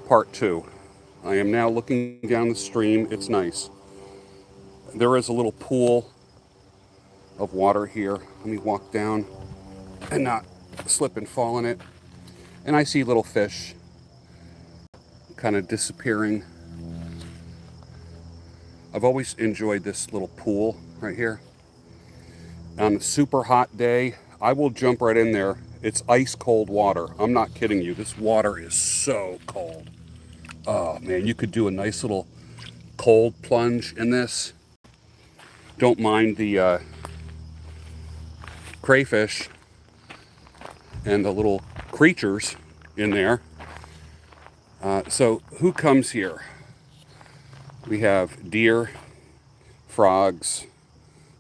part two. I am now looking down the stream. It's nice. There is a little pool of water here. Let me walk down and not slip and fall in it. And I see little fish kind of disappearing. I've always enjoyed this little pool right here. On a super hot day, I will jump right in there. It's ice cold water. I'm not kidding you. This water is so cold. Oh man, you could do a nice little cold plunge in this. Don't mind the crayfish and the little creatures in there. So who comes here? We have deer, frogs,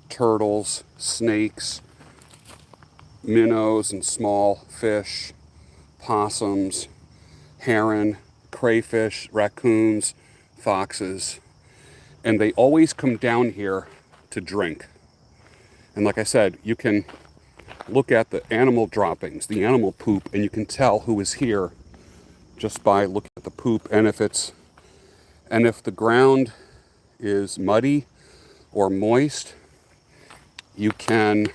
turtles, snakes, minnows and small fish, possums, heron, crayfish, raccoons, foxes, and they always come down here to drink. And like I said, you can look at the animal droppings, the animal poop, and you can tell who is here just by looking at the poop. And if the ground is muddy or moist, you can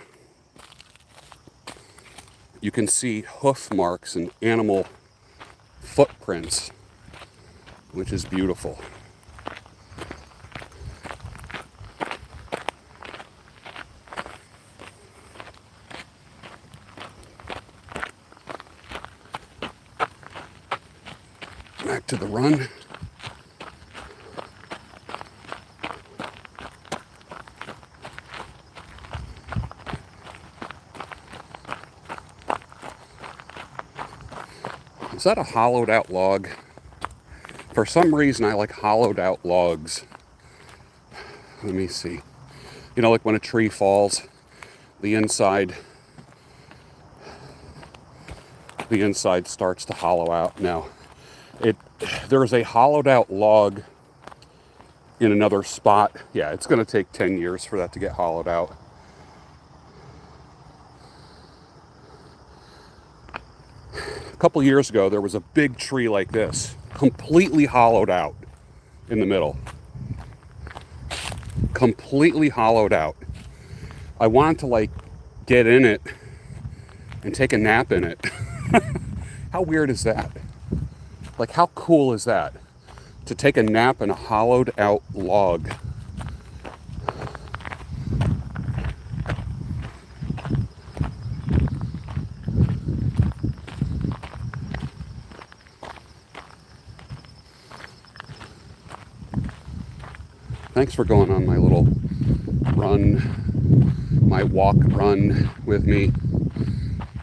see hoof marks and animal footprints, which is beautiful. Back to the run. Is that a hollowed out log? For some reason, I like hollowed out logs. Let me see. You know, like when a tree falls, the inside starts to hollow out. Now, there's a hollowed out log in another spot. Yeah, it's going to take 10 years for that to get hollowed out. A couple years ago, there was a big tree like this, completely hollowed out in the middle. Completely hollowed out. I wanted to get in it and take a nap in it. How weird is that? How cool is that? To take a nap in a hollowed out log. Thanks for going on my little run, my walk run with me.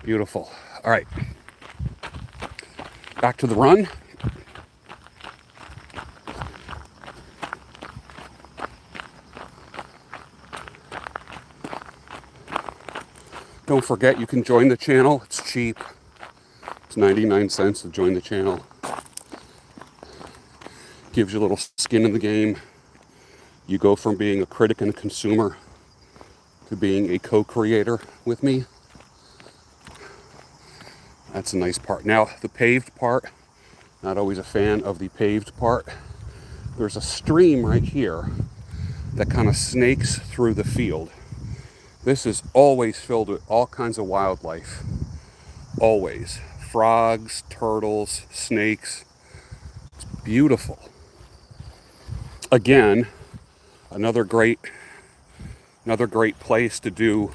Beautiful. All right. Back to the run. Don't forget, you can join the channel. It's cheap. It's 99 cents to join the channel. Gives you a little skin in the game. You go from being a critic and a consumer to being a co-creator with me. That's a nice part. Now, the paved part, not always a fan of the paved part. There's a stream right here that kind of snakes through the field. This is always filled with all kinds of wildlife. Always. Frogs, turtles, snakes. It's beautiful. Again, another great place to do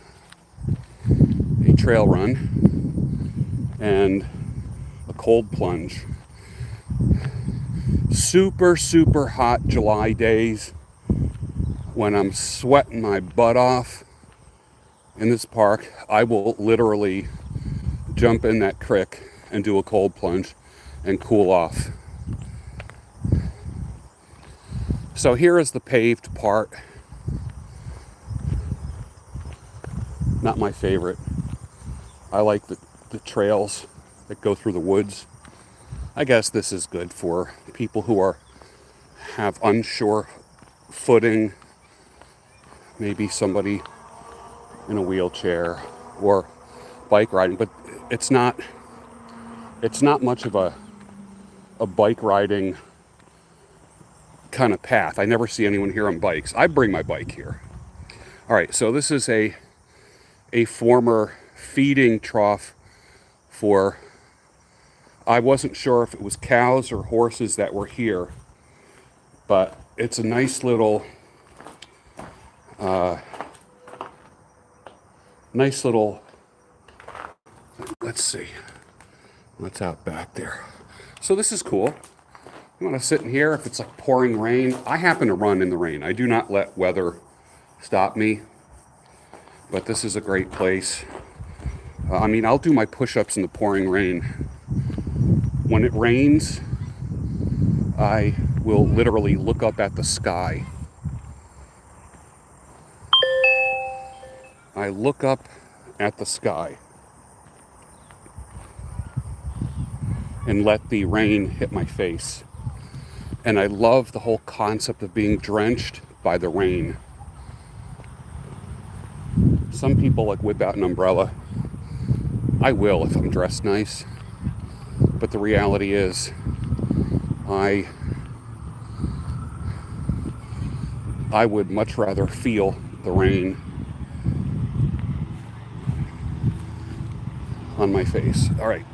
a trail run and a cold plunge. Super, super hot July days when I'm sweating my butt off in this park, I will literally jump in that creek and do a cold plunge and cool off. So here is the paved part. Not my favorite. I like the trails that go through the woods. I guess this is good for people who have unsure footing. Maybe somebody in a wheelchair or bike riding, but it's not much of a a bike riding kind of path. I never see anyone here on bikes. I bring my bike here. All right, so this is a former feeding trough for, I wasn't sure if it was cows or horses that were here, but it's a nice little, let's see, what's out back there. So this is cool. You want to sit in here if it's like pouring rain. I happen to run in the rain. I do not let weather stop me, but this is a great place. I mean, I'll do my push-ups in the pouring rain. When it rains, I will literally look up at the sky. I look up at the sky and let the rain hit my face. And I love the whole concept of being drenched by the rain. Some people like whip out an umbrella. I will if I'm dressed nice. But the reality is, I would much rather feel the rain on my face. All right.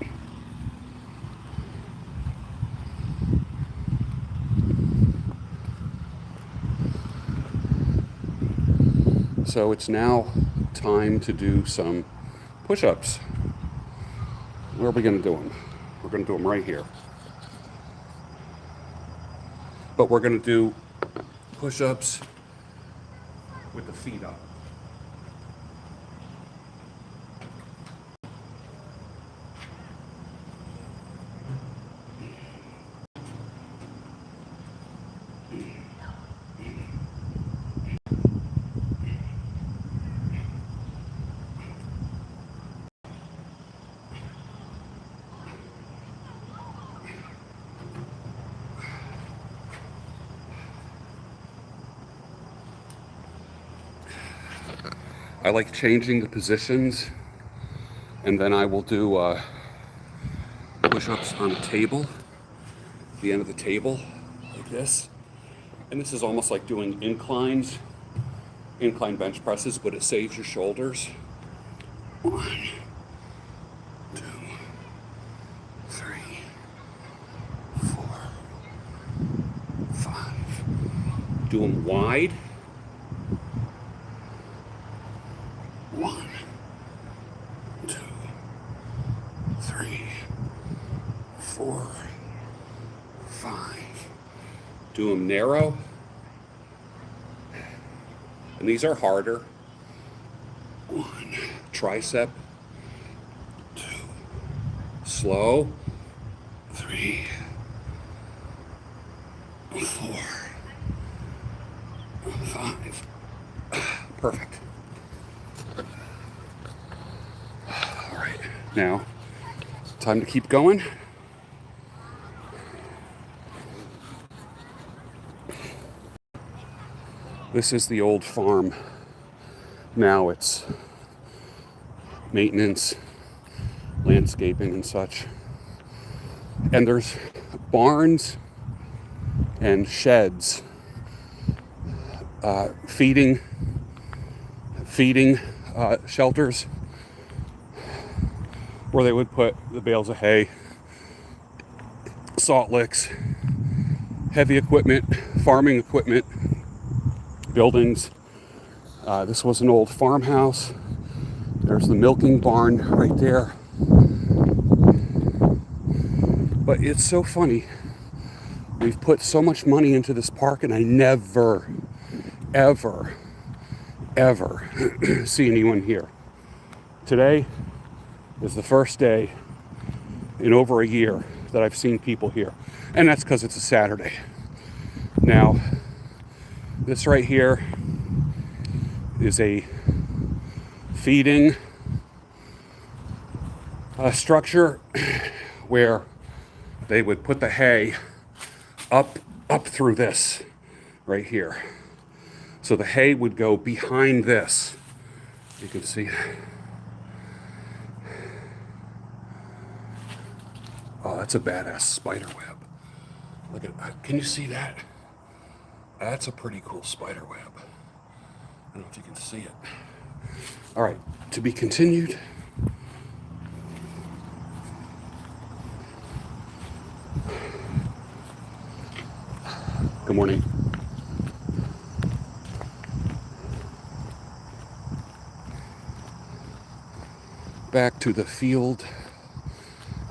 So it's now time to do some push-ups. Where are we going to do them? We're going to do them right here. But we're going to do push-ups with the feet up. I like changing the positions, and then I will do push-ups on a table, the end of the table, like this. And this is almost like doing incline bench presses, but it saves your shoulders. 1, 2, 3, 4, 5. Do them wide. 1, 2, 3, 4, 5. Do them narrow. And these are harder. 1, tricep. 2, slow. 3, 4, 5. Perfect. All right, now time to keep going. This is the old farm. Now it's maintenance, landscaping and such. And there's barns and sheds, feeding shelters where they would put the bales of hay, salt licks, heavy equipment, farming equipment, buildings. This was an old farmhouse. There's the milking barn right there. But it's so funny. We've put so much money into this park, and I never, ever, ever see anyone here. Today is the first day in over a year that I've seen people here. And that's because it's a Saturday. Now, this right here is a feeding structure where they would put the hay up through this right here. So the hay would go behind this. You can see. Oh, that's a badass spider web. Look at, can you see that? That's a pretty cool spider web. I don't know if you can see it. All right, to be continued. Good morning. Back to the field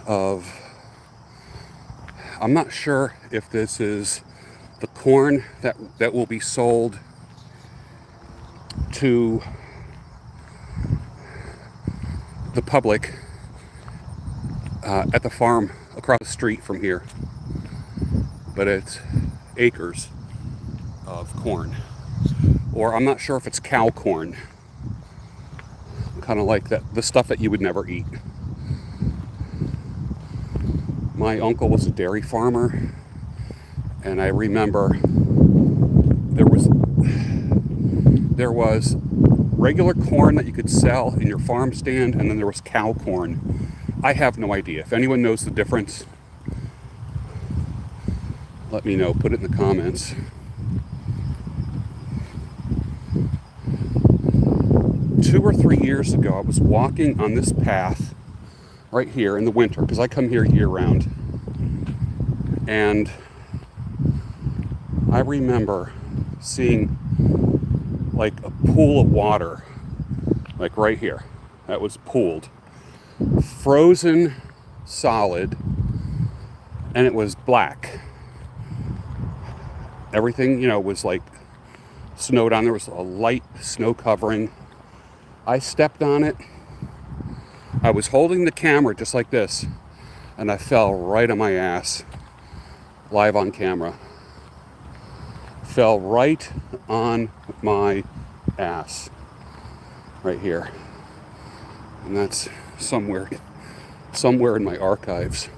of, I'm not sure if this is the corn that will be sold to the public at the farm across the street from here, but it's acres of corn. Or I'm not sure if it's cow corn, kind of like that, the stuff that you would never eat. My uncle was a dairy farmer, and I remember there was regular corn that you could sell in your farm stand, and then there was cow corn. I have no idea. If anyone knows the difference, let me know. Put it in the comments. Two or 3 years ago, I was walking on this path right here in the winter, because I come here year round, and I remember seeing like a pool of water, like right here, that was pooled, frozen solid, and it was black. Everything, was like snowed on. There was a light snow covering. I stepped on it. I was holding the camera just like this, and I fell right on my ass, live on camera. Fell right on my ass, right here. And that's somewhere in my archives.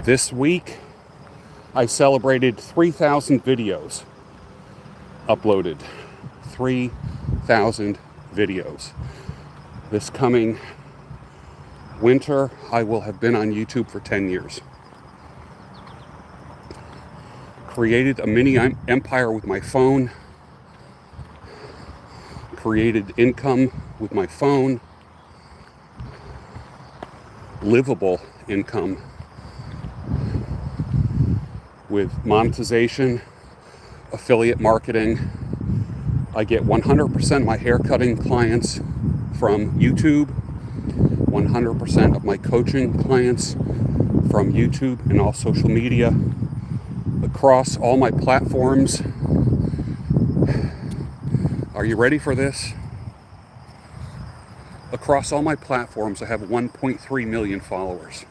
This week, I celebrated 3,000 videos uploaded. 3,000 videos. This coming winter, I will have been on YouTube for 10 years. Created a mini empire with my phone. Created income with my phone. Livable income with monetization, affiliate marketing. I get 100% of my haircutting clients from YouTube, 100% of my coaching clients from YouTube and all social media, across all my platforms. Are you ready for this? Across all my platforms, I have 1.3 million followers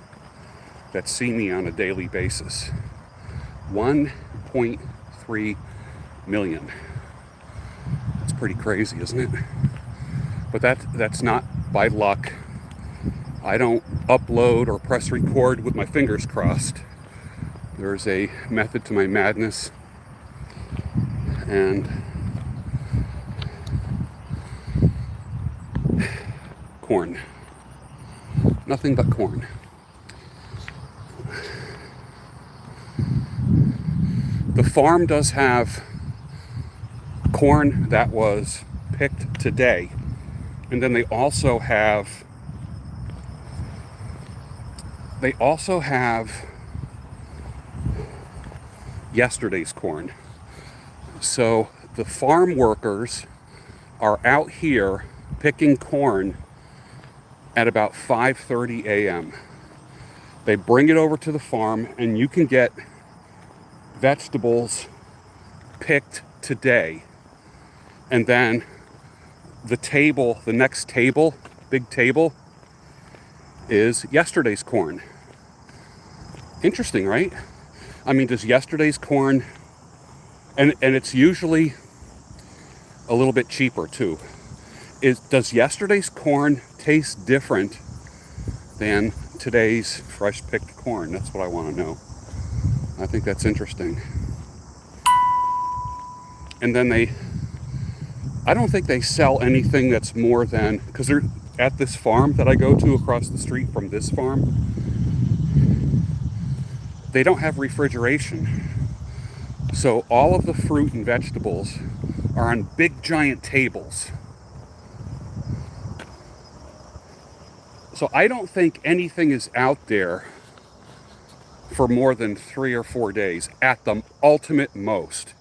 that see me on a daily basis. 1.3 million. It's pretty crazy, isn't it? But that's not by luck. I don't upload or press record with my fingers crossed. There's a method to my madness, and corn. Nothing but corn. The farm does have corn that was picked today, and then they also have yesterday's corn. So the farm workers are out here picking corn at about 5:30 a.m. They bring it over to the farm, and you can get vegetables picked today. And then the next table, big table, is yesterday's corn. Interesting, right? I mean, does yesterday's corn, and it's usually a little bit cheaper too. Does yesterday's corn taste different than today's fresh picked corn? That's what I want to know. I think that's interesting. And then I don't think they sell anything that's more than, because they're at this farm that I go to across the street from this farm, they don't have refrigeration. So all of the fruit and vegetables are on big giant tables. So I don't think anything is out there for more than 3 or 4 days at the ultimate most.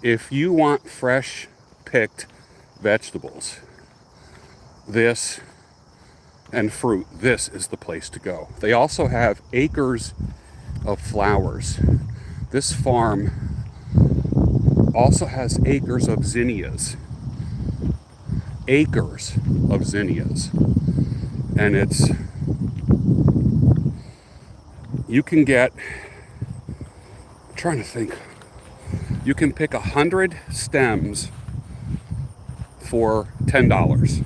If you want fresh picked vegetables, this and fruit, this is the place to go. They also have acres of flowers. This farm also has acres of zinnias. Acres of zinnias. And you can get, I'm trying to think, you can pick 100 stems for $10.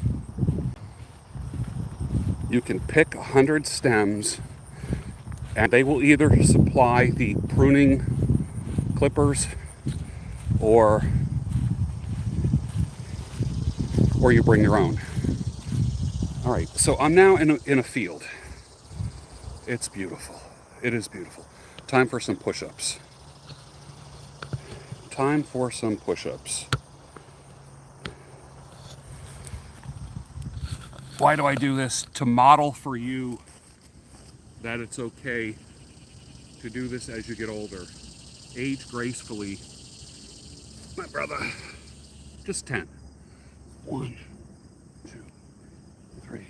You can pick 100 stems and they will either supply the pruning clippers or you bring your own. All right, so I'm now in a field. It's beautiful. It is beautiful. Time for some push-ups. Time for some push-ups. Why do I do this? To model for you that it's okay to do this as you get older. Age gracefully. My brother, just 10. 1, 2, 3,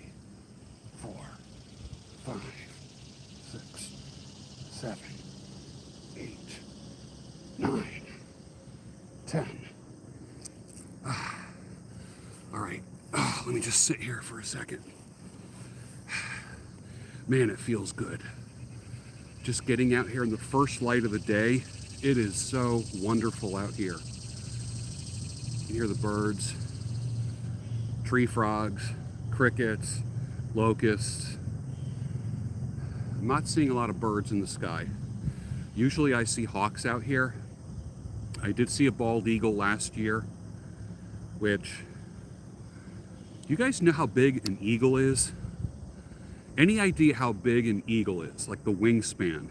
4, 5, 6, 7, 8, 9, 10. All right, let me just sit here for a second. Man, it feels good. Just getting out here in the first light of the day, it is so wonderful out here. You can hear the birds, tree frogs, crickets, locusts. I'm not seeing a lot of birds in the sky. Usually I see hawks out here. I did see a bald eagle last year, which, you guys know how big an eagle is? Any idea how big an eagle is, like the wingspan?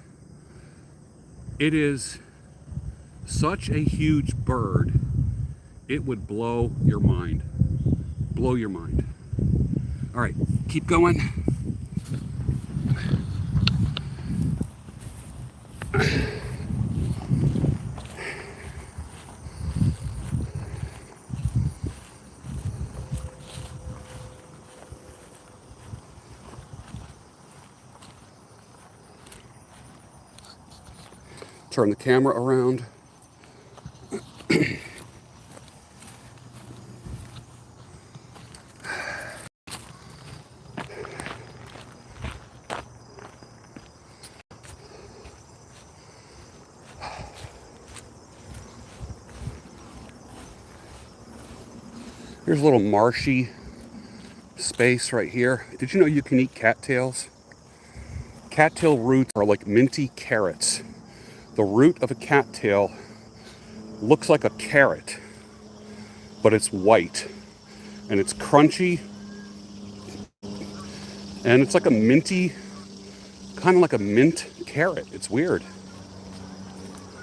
It is such a huge bird, it would blow your mind. Blow your mind. All right, keep going. Turn the camera around. Here's a little marshy space right here. Did you know you can eat cattails? Cattail roots are like minty carrots. The root of a cattail looks like a carrot, but it's white and it's crunchy and it's like a minty, kind of like a mint carrot. It's weird.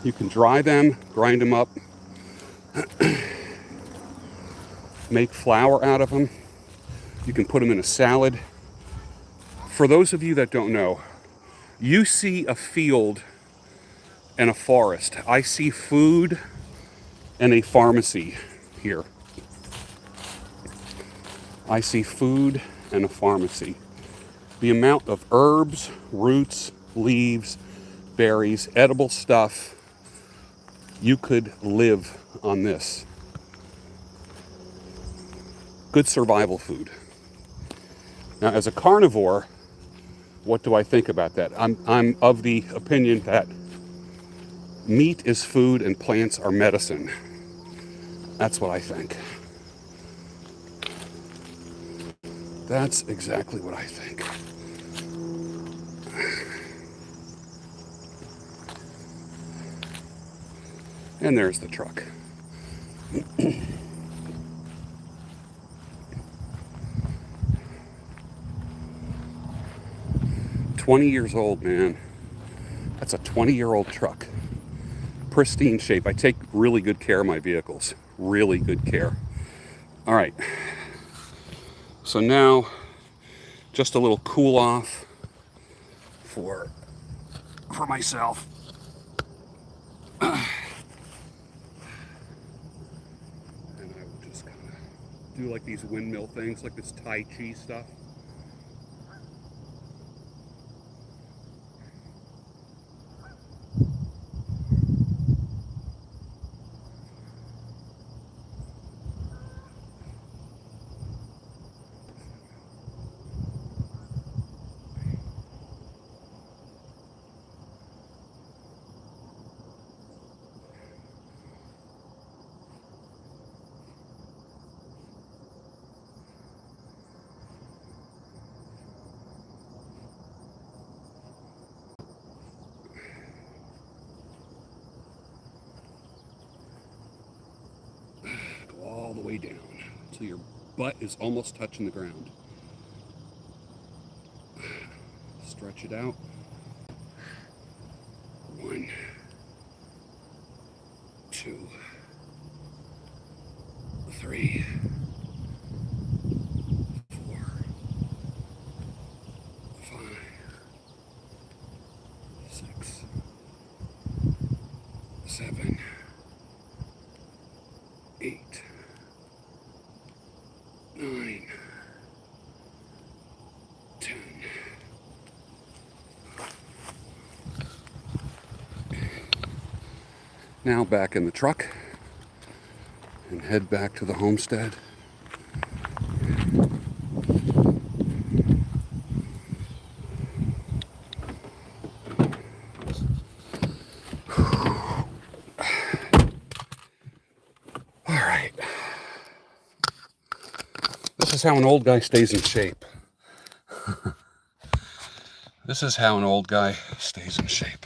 You can dry them, grind them up, make flour out of them. You can put them in a salad. For those of you that don't know, you see a field and a forest. I see food and a pharmacy here. I see food and a pharmacy. The amount of herbs, roots, leaves, berries, edible stuff, you could live on this. Good survival food. Now, as a carnivore, what do I think about that? I'm of the opinion that meat is food and plants are medicine. That's what I think. That's exactly what I think. And there's the truck. 20 years old, man. That's a 20-year-old truck. Pristine shape. I take really good care of my vehicles. Really good care. All right. So now, just a little cool off for myself. And I will just kind of do like these windmill things, like this Tai Chi stuff. Go all the way down until your butt is almost touching the ground. Stretch it out. 1, 2, 3, 4, 5, 6, 7, 8, 9, 10. Now back in the truck and head back to the homestead. All right. This is how an old guy stays in shape. This is how an old guy stays in shape.